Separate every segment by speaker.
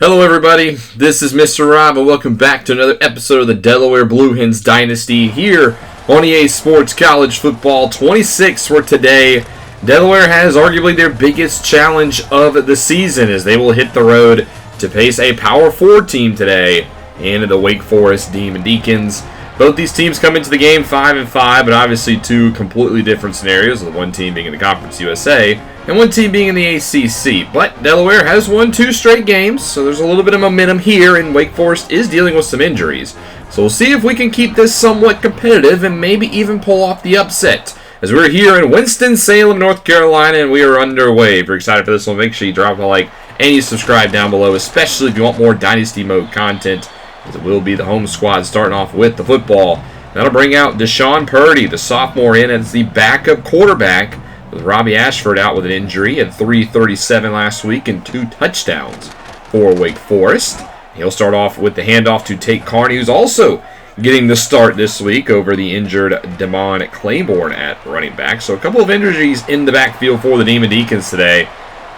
Speaker 1: Hello everybody, this is Mr. Rob and welcome back to another episode of the Delaware Blue Hens Dynasty here on EA Sports College Football 26 for today. Delaware has arguably their biggest challenge of the season as they will hit the road to face a Power 4 team today in the Wake Forest Demon Deacons. Both these teams come into the game 5-5, but obviously two completely different scenarios, with one team being in the Conference USA and one team being in the ACC. But Delaware has won 2 straight games, so there's a little bit of momentum here, and Wake Forest is dealing with some injuries. So we'll see if we can keep this somewhat competitive and maybe even pull off the upset, as we're here in Winston-Salem, North Carolina, and we are underway. If you're excited for this one, make sure you drop a like and you subscribe down below, especially if you want more Dynasty Mode content, as it will be the home squad starting off with the football. That'll bring out Deshaun Purdy, the sophomore, in as the backup quarterback, with Robbie Ashford out with an injury. He had 337 last week and 2 touchdowns for Wake Forest. He'll start off with the handoff to Tate Carney, who's also getting the start this week over the injured Damon Claiborne at running back. So a couple of injuries in the backfield for the Demon Deacons today.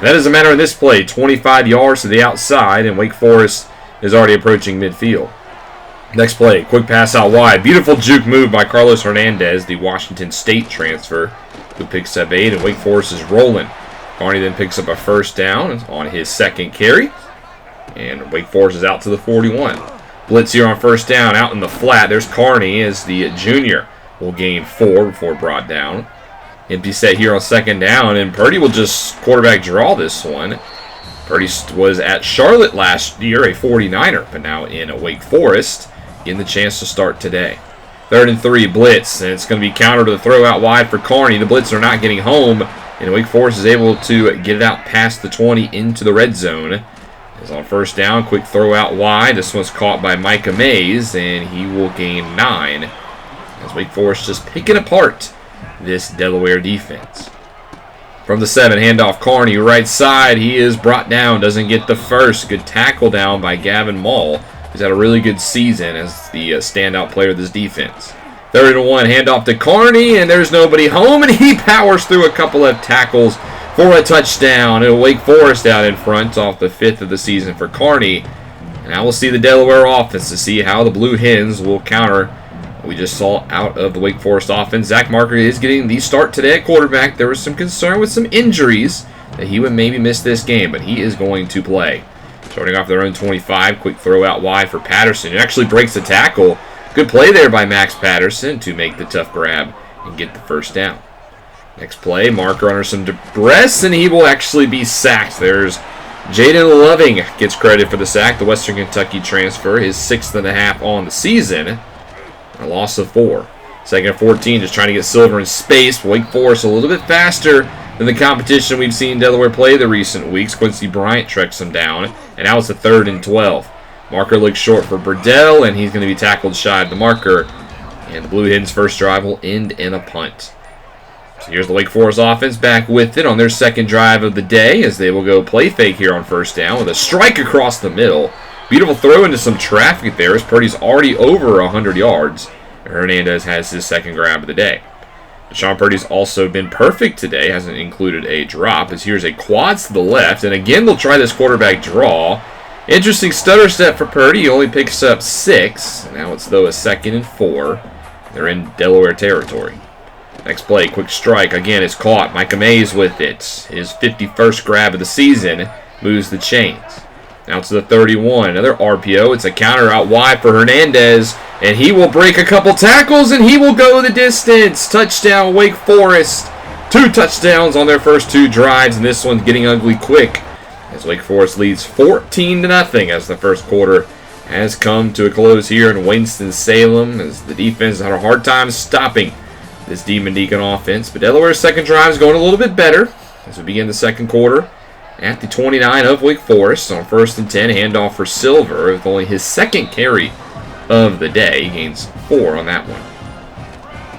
Speaker 1: That doesn't matter in this play. 25 yards to the outside, and Wake Forest is already approaching midfield. Next play, quick pass out wide. Beautiful juke move by Carlos Hernandez, the Washington State transfer, who picks up 8, and Wake Forest is rolling. Carney then picks up a first down on his second carry, and Wake Forest is out to the 41. Blitz here on first down, out in the flat. There's Carney as the junior will gain 4 before brought down. Empty set here on second down, and Purdy will just quarterback draw this one. Purdy was at Charlotte last year, a 49er, but now in Wake Forest, getting the chance to start today. 3rd and 3, blitz, and it's going to be counter to the throw out wide for Carney. The blitz are not getting home, and Wake Forest is able to get it out past the 20 into the red zone. It's on first down, quick throw out wide. This one's caught by Micah Mays, and he will gain 9. As Wake Forest just picking apart this Delaware defense. From the 7, handoff Carney, right side. He is brought down, doesn't get the first. Good tackle down by Gavin Mall. He's had a really good season as the standout player of this defense. 3rd and 1, handoff to Carney, and there's nobody home, and he powers through a couple of tackles for a touchdown. And Wake Forest out in front off the 5th of the season for Carney. And now we'll see the Delaware offense to see how the Blue Hens will counter what we just saw out of the Wake Forest offense. Zach Marker is getting the start today at quarterback. There was some concern with some injuries that he would maybe miss this game, but he is going to play. Starting off their own 25, quick throw out wide for Patterson. It actually breaks the tackle. Good play there by Max Patterson to make the tough grab and get the first down. Next play, Marker under some duress, and he will actually be sacked. There's Jaden Loving gets credit for the sack, the Western Kentucky transfer, his 6th and a half on the season. A loss of 4. 2nd and 14, just trying to get Silver in space. Wake Forest a little bit faster than the competition we've seen Delaware play the recent weeks. Quincy Bryant tracks him down, and now it's a 3rd and 12. Marker looks short for Burdell, and he's going to be tackled shy of the marker. And the Blue Hens' first drive will end in a punt. So here's the Wake Forest offense back with it on their second drive of the day, as they will go play fake here on first down with a strike across the middle. Beautiful throw into some traffic there as Purdy's already over 100 yards. Hernandez has his second grab of the day. Deshaun Purdy's also been perfect today, hasn't included a drop, as here's a quads to the left, and again they'll try this quarterback draw. Interesting stutter step for Purdy. He only picks up 6. Now it's, though, a 2nd and 4. They're in Delaware territory. Next play, quick strike. Again, it's caught. Micah Mays with it. His 51st grab of the season moves the chains. Now to the 31. Another RPO. It's a counter out wide for Hernandez, and he will break a couple tackles, and he will go the distance. Touchdown, Wake Forest. 2 touchdowns on their first 2 drives, and this one's getting ugly quick, as Wake Forest leads 14-0 as the first quarter has come to a close here in Winston-Salem, as the defense had a hard time stopping this Demon Deacon offense. But Delaware's second drive is going a little bit better as we begin the second quarter at the 29 of Wake Forest. On 1st and 10, handoff for Silver with only his 2nd carry of the day. He gains 4 on that one.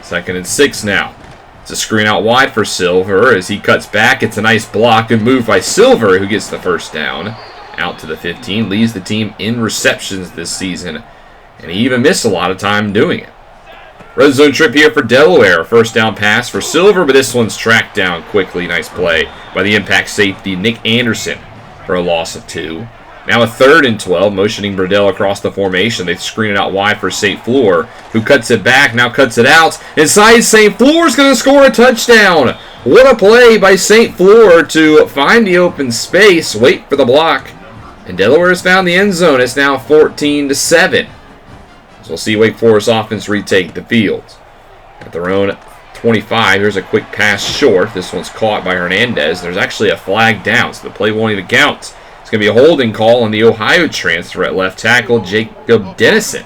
Speaker 1: 2nd and 6 now. It's a screen out wide for Silver as he cuts back. It's a nice block. Good move by Silver, who gets the first down. Out to the 15. Leads the team in receptions this season, and he even missed a lot of time doing it. Red zone trip here for Delaware. First down pass for Silver, but this one's tracked down quickly. Nice play by the impact safety, Nick Anderson, for a loss of 2. Now a 3rd and 12, motioning Burdell across the formation. They screen it out wide for St. Fleur, who cuts it back, now cuts it out. Inside, St. Fleur's going to score a touchdown. What a play by St. Fleur to find the open space, wait for the block. And Delaware has found the end zone. It's now 14-7. So we'll see Wake Forest offense retake the field. At their own 25, here's a quick pass short. This one's caught by Hernandez. There's actually a flag down, so the play won't even count. It's going to be a holding call on the Ohio transfer at left tackle, Jacob Dennison.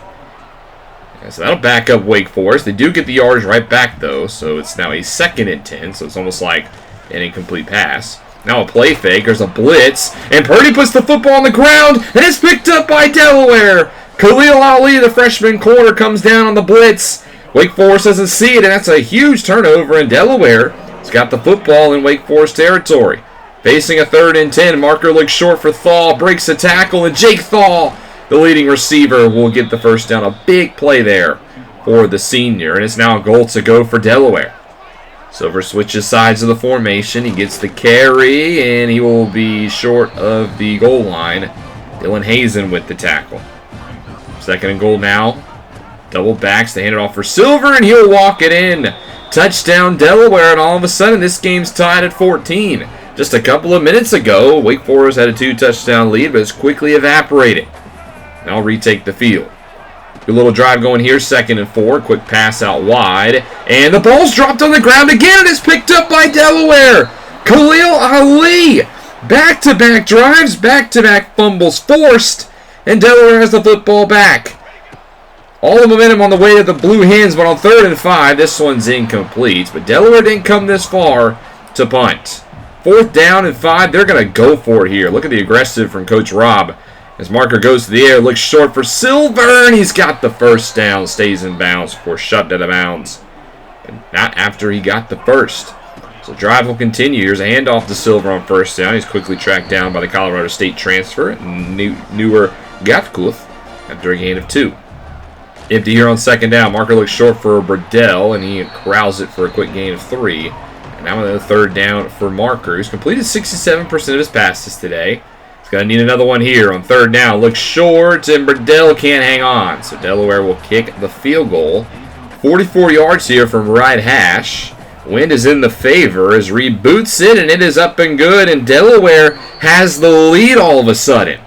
Speaker 1: So that'll back up Wake Forest. They do get the yards right back, though, so it's now a 2nd and 10, so it's almost like an incomplete pass. Now a play fake. There's a blitz, and Purdy puts the football on the ground, and it's picked up by Delaware. Khalil Ali, the freshman corner, comes down on the blitz. Wake Forest doesn't see it, and that's a huge turnover, and Delaware has got the football in Wake Forest territory. Facing a 3rd and 10, marker looks short for Thaw, breaks the tackle, and Jake Thaw, the leading receiver, will get the first down. A big play there for the senior, and it's now a goal to go for Delaware. Silver switches sides of the formation. He gets the carry, and he will be short of the goal line. Dylan Hazen with the tackle. 2nd and goal now. Double backs to hand it off for Silver, and he'll walk it in. Touchdown Delaware, and all of a sudden this game's tied at 14. Just a couple of minutes ago, Wake Forest had a 2-touchdown lead, but it's quickly evaporated. Now retake the field. Good little drive going here, 2nd and 4. Quick pass out wide, and the ball's dropped on the ground again, and it's picked up by Delaware. Khalil Ali, back-to-back drives, back-to-back fumbles forced, and Delaware has the football back. All the momentum on the way to the Blue Hens, but on 3rd and 5, this one's incomplete. But Delaware didn't come this far to punt. 4th down and 5, they're going to go for it here. Look at the aggressive from Coach Robb. As marker goes to the air, looks short for Silver, and he's got the first down, stays in bounds before shoved out of bounds. But not after he got the first. So drive will continue. Here's a handoff to Silver on 1st down. He's quickly tracked down by the Colorado State transfer, newer Gatkuth, after a gain of 2. Empty here on 2nd down. Marker looks short for Burdell, and he corrals it for a quick gain of 3. And now on the 3rd down for Marker, who's completed 67% of his passes today. He's going to need another one here on 3rd down. Looks short, and Burdell can't hang on. So Delaware will kick the field goal. 44 yards here from right hash. Wind is in the favor as Reed boots it, and it is up and good. And Delaware has the lead all of a sudden.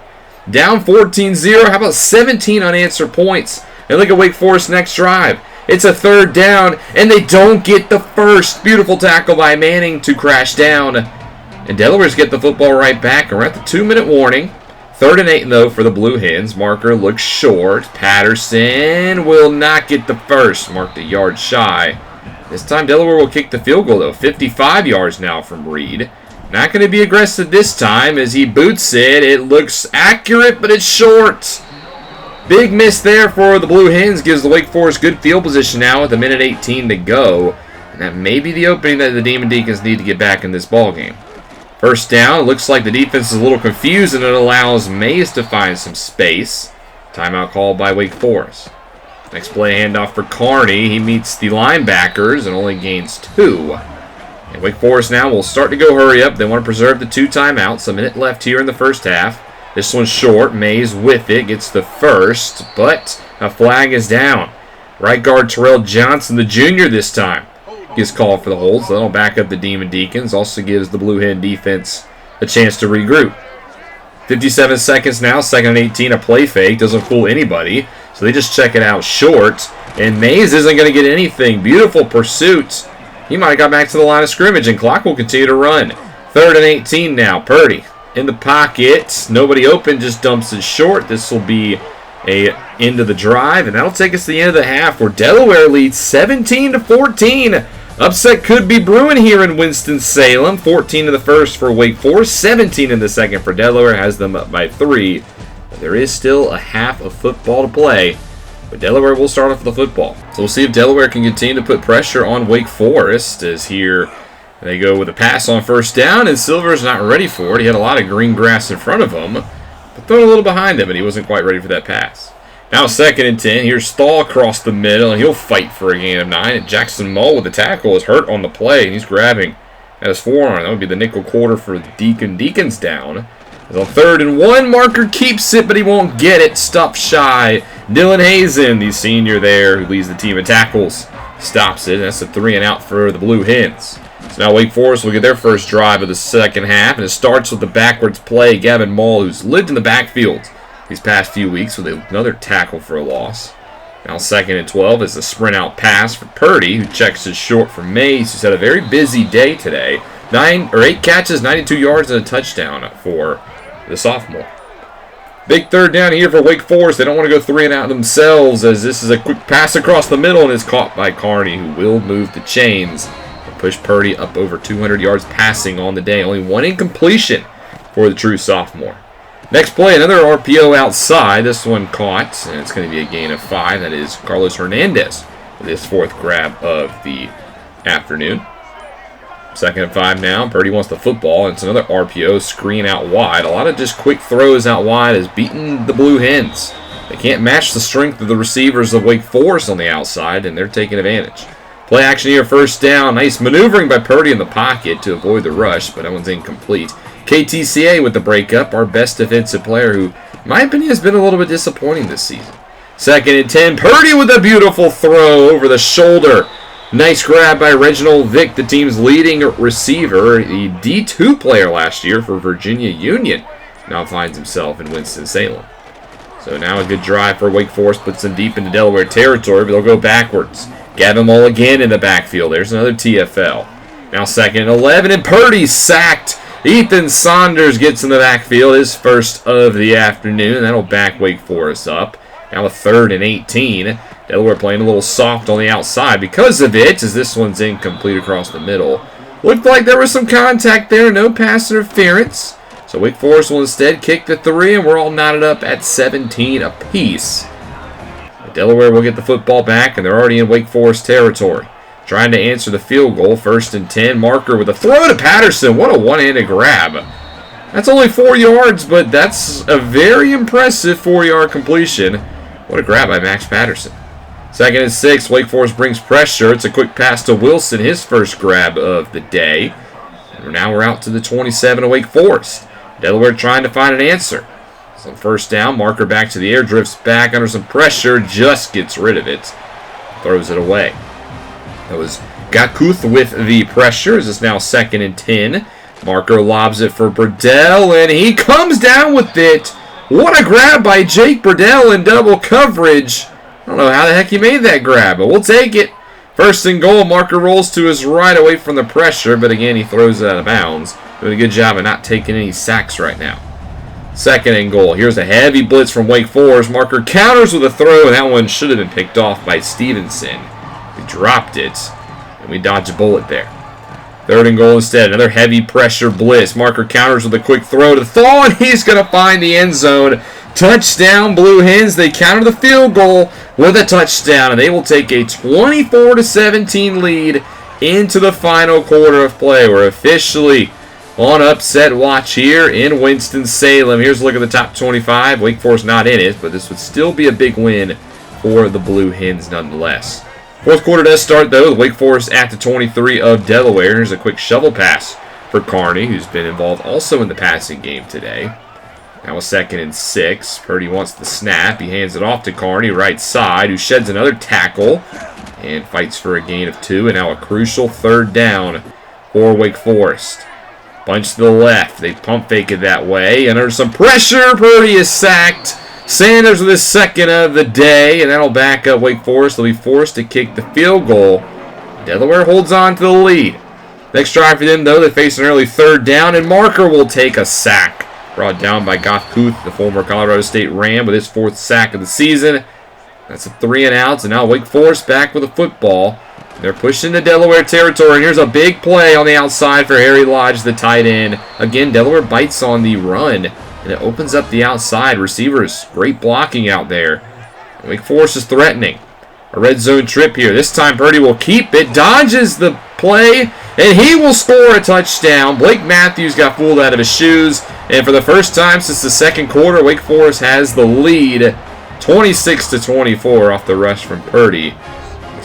Speaker 1: Down 14-0. How about 17 unanswered points? And look at Wake Forest's next drive. It's a 3rd down, and they don't get the first. Beautiful tackle by Manning to crash down. And Delaware's get the football right back. And we're at the 2-minute warning. 3rd and 8, though, for the Blue Hens. Marker looks short. Patterson will not get the first. Marked a yard shy. This time, Delaware will kick the field goal, though. 55 yards now from Reed. Not going to be aggressive this time as he boots it. It looks accurate, but it's short. Big miss there for the Blue Hens. Gives the Wake Forest good field position now with 1:18 to go. And that may be the opening that the Demon Deacons need to get back in this ballgame. 1st down. It looks like the defense is a little confused, and it allows Mays to find some space. Timeout called by Wake Forest. Next play, handoff for Carney. He meets the linebackers and only gains 2. And Wake Forest now will start to go hurry up. They want to preserve the 2 timeouts. A minute left here in the 1st half. This one's short. Mays with it. Gets the first, but a flag is down. Right guard Terrell Johnson, the junior this time, gets called for the hold, so that'll back up the Demon Deacons. Also gives the Blue Hen defense a chance to regroup. 57 seconds now. 2nd and 18. A play fake. Doesn't fool anybody. So they just check it out short. And Mays isn't going to get anything. Beautiful pursuit. He might have got back to the line of scrimmage, and clock will continue to run. 3rd and 18 now. Purdy in the pocket. Nobody open, just dumps it short. This will be a end of the drive, and that'll take us to the end of the half where Delaware leads 17-14. Upset could be brewing here in Winston-Salem. 14 in the first for Wake Forest, 17 in the second for Delaware. Has them up by 3. But there is still a half of football to play. But Delaware will start off with the football. So we'll see if Delaware can continue to put pressure on Wake Forest as here they go with a pass on 1st down, and Silver's not ready for it. He had a lot of green grass in front of him, but thrown a little behind him, and he wasn't quite ready for that pass. Now 2nd and 10. Here's Stahl across the middle, and he'll fight for a gain of 9. And Jackson Mull with the tackle is hurt on the play, and he's grabbing at his forearm. That would be the nickel quarter for the Deacons down. On 3rd and 1, Marker keeps it, but he won't get it. Stuffed shy. Dylan Hazen, the senior there, who leads the team in tackles, stops it. That's a 3 and out for the Blue Hens. So now Wake Forest will get their first drive of the second half, and it starts with the backwards play. Gavin Mull, who's lived in the backfield these past few weeks, with another tackle for a loss. Now 2nd and 12 is the sprint out pass for Purdy, who checks it short for Mays, who's had a very busy day today. 8 catches, 92 yards, and a touchdown for the sophomore. Big 3rd down here for Wake Forest. They don't want to go 3 and out themselves, as this is a quick pass across the middle and is caught by Carney, who will move the chains and push Purdy up over 200 yards passing on the day. Only 1 incompletion for the true sophomore. Next play, another RPO outside. This one caught, and it's going to be a gain of 5. That is Carlos Hernandez with his 4th grab of the afternoon. 2nd and 5 now. Purdy wants the football, and it's another RPO screen out wide. A lot of just quick throws out wide has beaten the Blue Hens. They can't match the strength of the receivers of Wake Forest on the outside, and they're taking advantage. Play action here, 1st down. Nice maneuvering by Purdy in the pocket to avoid the rush, but that one's incomplete. KTCA with the breakup, our best defensive player, who, in my opinion, has been a little bit disappointing this season. 2nd and 10. Purdy with a beautiful throw over the shoulder. Nice grab by Reginald Vick, the team's leading receiver, the D2 player last year for Virginia Union. Now finds himself in Winston-Salem. So now a good drive for Wake Forest, puts them deep into Delaware territory, but they'll go backwards. Gavin Mull again in the backfield. There's another TFL. Now 2nd and 11, and Purdy sacked. Ethan Saunders gets in the backfield, his first of the afternoon. That'll back Wake Forest up. Now a 3rd and 18. Delaware playing a little soft on the outside because of it, as this one's incomplete across the middle. Looked like there was some contact there, no pass interference. So Wake Forest will instead kick the 3, and we're all knotted up at 17 apiece. But Delaware will get the football back, and they're already in Wake Forest territory. Trying to answer the field goal, 1st and 10. Marker with a throw to Patterson. What a one-handed grab. That's only 4 yards, but that's a very impressive 4-yard completion. What a grab by Max Patterson. 2nd and 6, Wake Forest brings pressure. It's a quick pass to Wilson, his first grab of the day. And now we're out to the 27 of Wake Forest. Delaware trying to find an answer. So 1st down, Marker back to the air, drifts back under some pressure, just gets rid of it. Throws it away. That was Gakuth with the pressure. It's now 2nd and 10. Marker lobs it for Burdell, and he comes down with it. What a grab by Jake Burdell in double coverage. I don't know how the heck he made that grab, but we'll take it. 1st and goal. Marker rolls to his right away from the pressure, but again, he throws it out of bounds. Doing a good job of not taking any sacks right now. 2nd and goal. Here's a heavy blitz from Wake Forest. Marker counters with a throw, and that one should have been picked off by Stevenson. He dropped it, and we dodged a bullet there. 3rd and goal instead. Another heavy pressure blitz. Marker counters with a quick throw to Thaw, and he's going to find the end zone. Touchdown, Blue Hens. They counter the field goal with a touchdown, and they will take a 24-17 lead into the final quarter of play. We're officially on upset watch here in Winston-Salem. Here's a look at the top 25. Wake Forest not in it, but this would still be a big win for the Blue Hens nonetheless. 4th quarter does start, though, with Wake Forest at the 23 of Delaware. Here's a quick shovel pass for Carney, who's been involved also in the passing game today. Now a 2nd and 6. Purdy wants the snap. He hands it off to Carney, right side, who sheds another tackle and fights for a gain of 2. And now a crucial 3rd down for Wake Forest. Bunch to the left. They pump fake it that way. And under some pressure, Purdy is sacked. Sanders with his 2nd of the day, and that'll back up Wake Forest. They'll be forced to kick the field goal. Delaware holds on to the lead. Next drive for them, though, they face an early 3rd down, and Marker will take a sack. Brought down by Gakuth, the former Colorado State Ram, with his 4th sack of the season. That's a 3 and outs, and now Wake Forest back with the football. They're pushing the Delaware territory, and here's a big play on the outside for Harry Lodge, the tight end. Again, Delaware bites on the run, and it opens up the outside. Receivers, great blocking out there. And Wake Forest is threatening. A red zone trip here. This time Purdy will keep it, dodges the play, and he will score a touchdown. Blake Matthews got fooled out of his shoes, and for the first time since the 2nd quarter, Wake Forest has the lead, 26-24 off the rush from Purdy.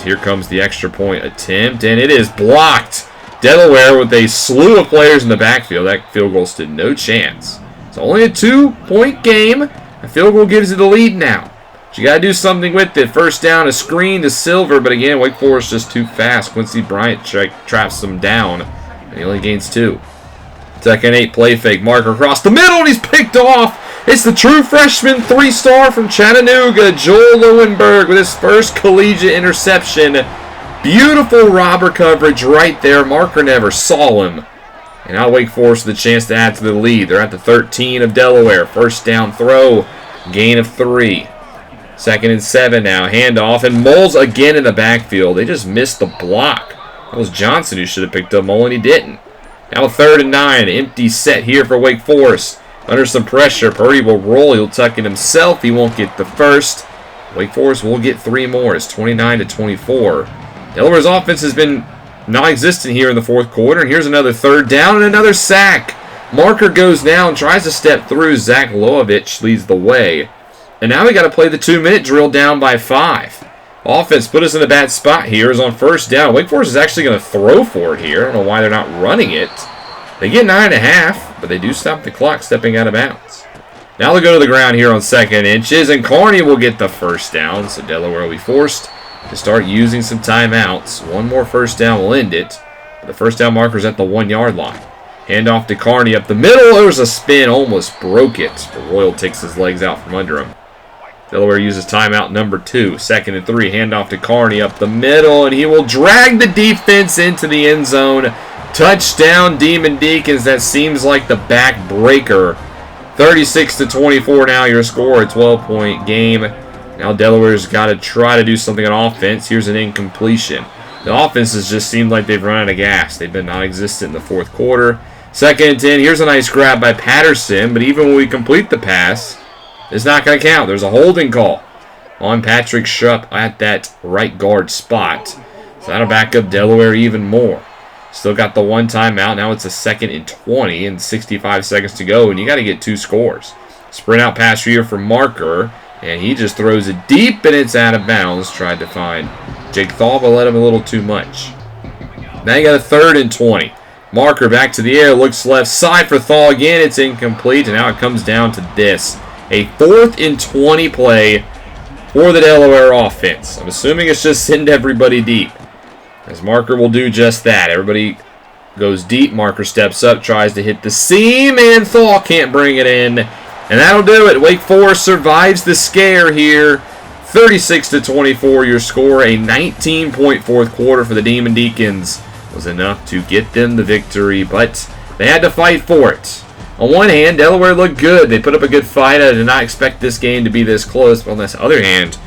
Speaker 1: Here comes the extra point attempt, and it is blocked. Delaware with a slew of players in the backfield. That field goal stood no chance. It's only a 2-point game. A field goal gives you the lead now. But you got to do something with it. First down, a screen to Silver, but again, Wake Forest just too fast. Quincy Bryant traps them down, and he only gains 2. Second 8, play fake. Marker across the middle, and he's picked off. It's the true freshman 3-star from Chattanooga, Joel Lowenberg, with his first collegiate interception. Beautiful robber coverage right there. Marker never saw him. And now Wake Forest with a chance to add to the lead. They're at the 13 of Delaware. First down throw. Gain of 3. Second and 7 now. Handoff. And Moles again in the backfield. They just missed the block. That was Johnson who should have picked up Mole, and he didn't. Now 3rd and 9. Empty set here for Wake Forest. Under some pressure. Purdy will roll. He'll tuck it himself. He won't get the first. Wake Forest will get 3 more. It's 29-24. Delaware's offense has been non-existent here in the 4th quarter. And here's another 3rd down and another sack. Marker goes down, tries to step through. Zach Loavich leads the way. And now we got to play the 2-minute drill down by 5. Offense put us in a bad spot here. Is on first down. Wake Forest is actually going to throw for it here. I don't know why they're not running it. They get 9.5, but they do stop the clock stepping out of bounds. Now they'll go to the ground here on 2nd inches, and Carney will get the first down. So Delaware will be forced to start using some timeouts. One more first down will end it. But the first down marker's at the 1-yard line. Handoff to Carney up the middle. There's a spin, almost broke it. But Royal takes his legs out from under him. Delaware uses timeout number 2. 2nd and 3. Handoff to Carney up the middle, and he will drag the defense into the end zone. Touchdown, Demon Deacons. That seems like the backbreaker. 36-24 now your score. A 12-point game. Now Delaware's got to try to do something on offense. Here's an incompletion. The offenses just seemed like they've run out of gas. They've been non-existent in the 4th quarter. 2nd and 10. Here's a nice grab by Patterson, but even when we complete the pass, it's not going to count. There's a holding call on Patrick Shupp at that right guard spot. So that'll back up Delaware even more. Still got the 1 timeout. Now it's a 2nd and 20 and 65 seconds to go, and you got to get 2 scores. Sprint out pass here for Marker, and he just throws it deep, and it's out of bounds. Tried to find Jake Thal, but let him a little too much. Now you got a 3rd and 20. Marker back to the air, looks left side for Thal again. It's incomplete, and now it comes down to this. A 4th and 20 play for the Delaware offense. I'm assuming it's just send everybody deep, as Marker will do just that. Everybody goes deep. Marker steps up, tries to hit the seam, and Thal can't bring it in. And that'll do it. Wake Forest survives the scare here. 36-24 your score. A 19-point 4th quarter for the Demon Deacons was enough to get them the victory, but they had to fight for it. On one hand, Delaware looked good. They put up a good fight. I did not expect this game to be this close, but on this other hand,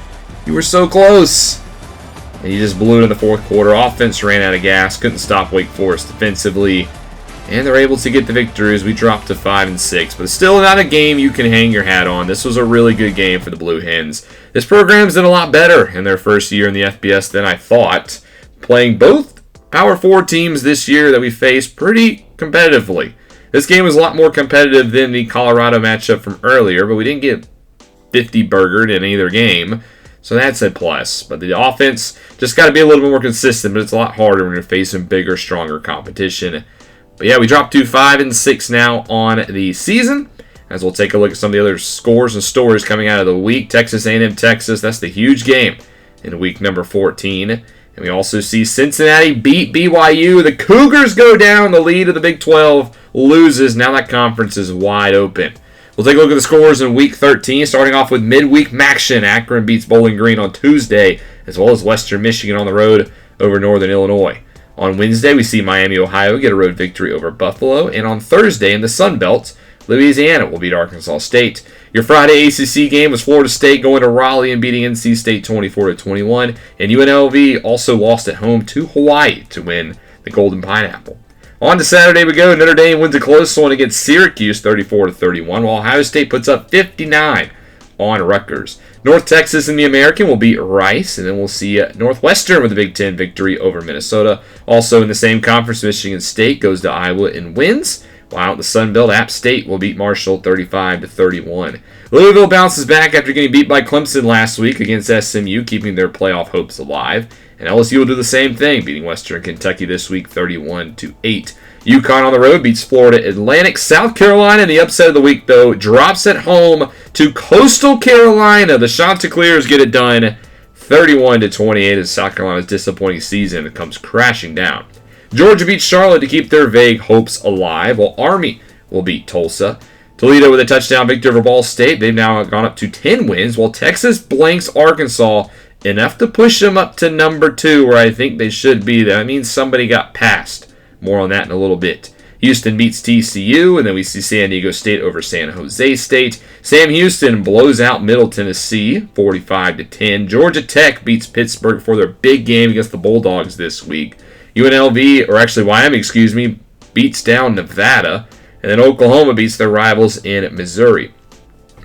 Speaker 1: you were so close. And you just blew it in the 4th quarter. Offense ran out of gas. Couldn't stop Wake Forest defensively. And they're able to get the victory as we drop to 5-6. But it's still not a game you can hang your hat on. This was a really good game for the Blue Hens. This program's done a lot better in their first year in the FBS than I thought. Playing both Power 4 teams this year that we faced pretty competitively. This game was a lot more competitive than the Colorado matchup from earlier, but we didn't get 50 burgered in either game. So that's a plus. But the offense just got to be a little bit more consistent, but it's a lot harder when you're facing bigger, stronger competition. But yeah, we dropped to 5-6 now on the season, as we'll take a look at some of the other scores and stories coming out of the week. Texas A&M, Texas, that's the huge game in week number 14. And we also see Cincinnati beat BYU. The Cougars go down. The lead of the Big 12 loses. Now that conference is wide open. We'll take a look at the scores in week 13, starting off with midweek action. Akron beats Bowling Green on Tuesday, as well as Western Michigan on the road over Northern Illinois. On Wednesday, we see Miami, Ohio get a road victory over Buffalo. And on Thursday in the Sun Belt, Louisiana will beat Arkansas State. Your Friday ACC game was Florida State going to Raleigh and beating NC State 24-21. And UNLV also lost at home to Hawaii to win the Golden Pineapple. On to Saturday we go. Notre Dame wins a close one against Syracuse 34-31, while Ohio State puts up 59 on Rutgers. North Texas in the American will beat Rice, and then we'll see Northwestern with a Big Ten victory over Minnesota. Also in the same conference, Michigan State goes to Iowa and wins, while the Sun Belt App State will beat Marshall 35-31. Louisville bounces back after getting beat by Clemson last week against SMU, keeping their playoff hopes alive. And LSU will do the same thing, beating Western Kentucky this week 31-8. UConn on the road beats Florida Atlantic. South Carolina in the upset of the week, though, drops at home to Coastal Carolina. The Chanticleers get it done 31-28 as South Carolina's disappointing season comes crashing down. Georgia beats Charlotte to keep their vague hopes alive, while Army will beat Tulsa. Toledo with a touchdown victory over Ball State. They've now gone up to 10 wins, while Texas blanks Arkansas enough to push them up to number 2, where I think they should be. That means somebody got passed. More on that in a little bit. Houston beats TCU, and then we see San Diego State over San Jose State. Sam Houston blows out Middle Tennessee, 45-10. Georgia Tech beats Pittsburgh for their big game against the Bulldogs this week. Miami, beats down Nevada. And then Oklahoma beats their rivals in Missouri.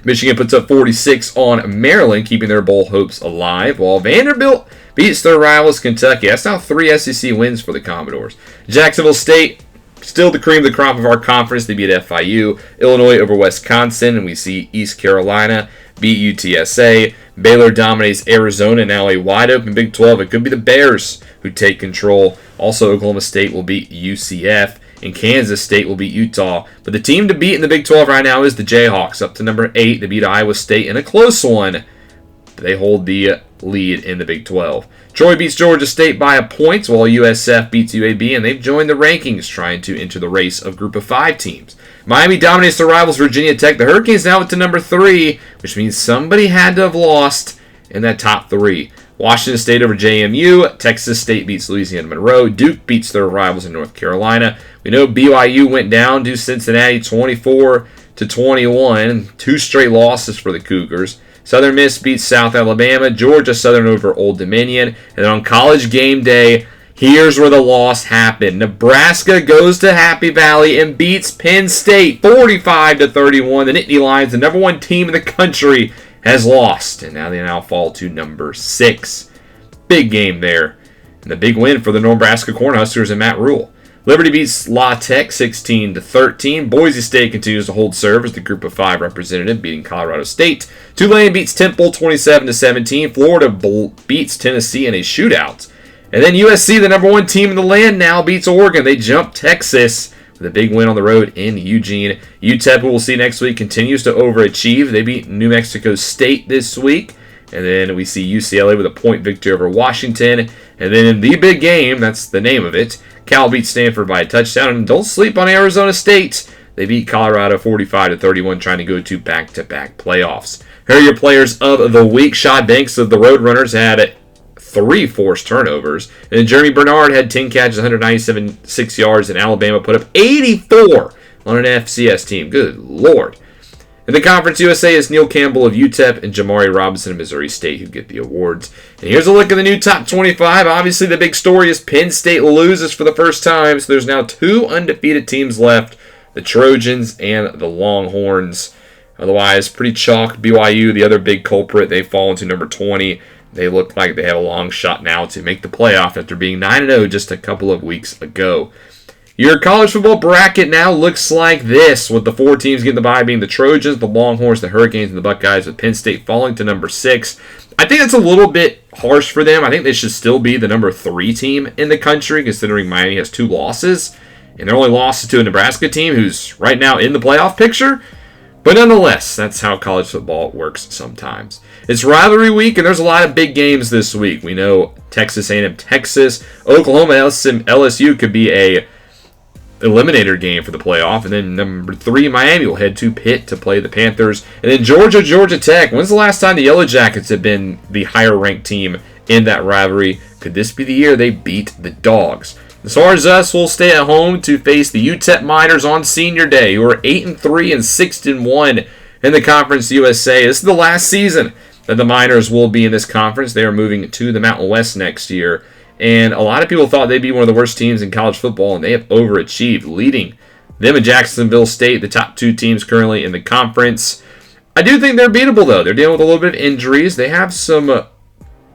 Speaker 1: Michigan puts up 46 on Maryland, keeping their bowl hopes alive, while Vanderbilt beats their rivals Kentucky. That's now 3 SEC wins for the Commodores. Jacksonville State, still the cream of the crop of our conference. They beat FIU. Illinois over Wisconsin, and we see East Carolina beat UTSA. Baylor dominates Arizona, now a wide open Big 12. It could be the Bears who take control. Also, Oklahoma State will beat UCF. And Kansas State will beat Utah. But the team to beat in the Big 12 right now is the Jayhawks, up to number 8. They beat Iowa State in a close one. They hold the lead in the Big 12. Troy beats Georgia State by a point, while USF beats UAB, and they've joined the rankings, trying to enter the race of Group of 5 teams. Miami dominates their rivals Virginia Tech. The Hurricanes now up to number 3, which means somebody had to have lost in that top 3. Washington State over JMU. Texas State beats Louisiana Monroe. Duke beats their rivals in North Carolina. We know BYU went down to Cincinnati 24-21. 2 straight losses for the Cougars. Southern Miss beats South Alabama. Georgia Southern over Old Dominion. And then on College Game Day, here's where the loss happened. Nebraska goes to Happy Valley and beats Penn State 45-31. The Nittany Lions, the number 1 team in the country, has lost, and now they fall to number 6. Big game there. And the big win for the Nebraska Cornhuskers and Matt Rule. Liberty beats La Tech 16-13. Boise State continues to hold serve as the Group of 5 representative, beating Colorado State. Tulane beats Temple 27-17. Florida beats Tennessee in a shootout. And then USC, the number 1 team in the land, now beats Oregon. They jump Texas with a big win on the road in Eugene. UTEP, who we'll see next week, continues to overachieve. They beat New Mexico State this week. And then we see UCLA with a point victory over Washington. And then in the big game, that's the name of it, Cal beats Stanford by a touchdown. And don't sleep on Arizona State. They beat Colorado 45-31, trying to go to back-to-back playoffs. Here are your players of the week. Shad Banks of the Roadrunners had 3 forced turnovers. And Jeremy Bernard had 10 catches, 197 yards, and Alabama put up 84 on an FCS team. Good Lord. In the Conference USA is Neil Campbell of UTEP and Jamari Robinson of Missouri State who get the awards. And here's a look at the new top 25. Obviously, the big story is Penn State loses for the first time, so there's now 2 undefeated teams left, the Trojans and the Longhorns. Otherwise, pretty chalk. BYU, the other big culprit, they fall into number 20. They look like they have a long shot now to make the playoff after being 9-0 just a couple of weeks ago. Your college football bracket now looks like this, with the 4 teams getting the bye being the Trojans, the Longhorns, the Hurricanes, and the Buckeyes, with Penn State falling to number 6. I think that's a little bit harsh for them. I think they should still be the number 3 team in the country, considering Miami has 2 losses, and their only loss is to a Nebraska team who's right now in the playoff picture. But nonetheless, that's how college football works sometimes. It's rivalry week, and there's a lot of big games this week. We know Texas A&M, Texas, Oklahoma, LSU could be a eliminator game for the playoff. And then number 3, Miami will head to Pitt to play the Panthers. And then Georgia Tech. When's the last time the Yellow Jackets have been the higher-ranked team in that rivalry? Could this be the year they beat the Dogs? As far as us, we'll stay at home to face the UTEP Miners on Senior Day, who are 8-3 and 6-1 in the Conference USA. This is the last season that the Miners will be in this conference. They are moving to the Mountain West next year. And a lot of people thought they'd be one of the worst teams in college football, and they have overachieved, leading them and Jacksonville State, the top 2 teams currently in the conference. I do think they're beatable, though. They're dealing with a little bit of injuries. They have some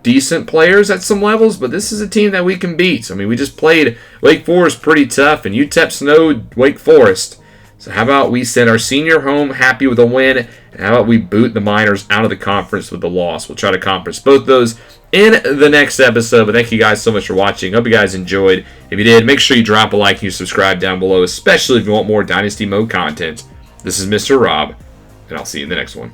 Speaker 1: decent players at some levels, but this is a team that we can beat. I mean, we just played Wake Forest pretty tough, and UTEP snowed Wake Forest. So how about we send our senior home happy with a win, and how about we boot the Miners out of the conference with the loss? We'll try to accomplish both those in the next episode. But thank you guys so much for watching. Hope you guys enjoyed. If you did, make sure you drop a like and you subscribe down below, especially if you want more Dynasty Mode content. This is Mr. Rob, and I'll see you in the next one.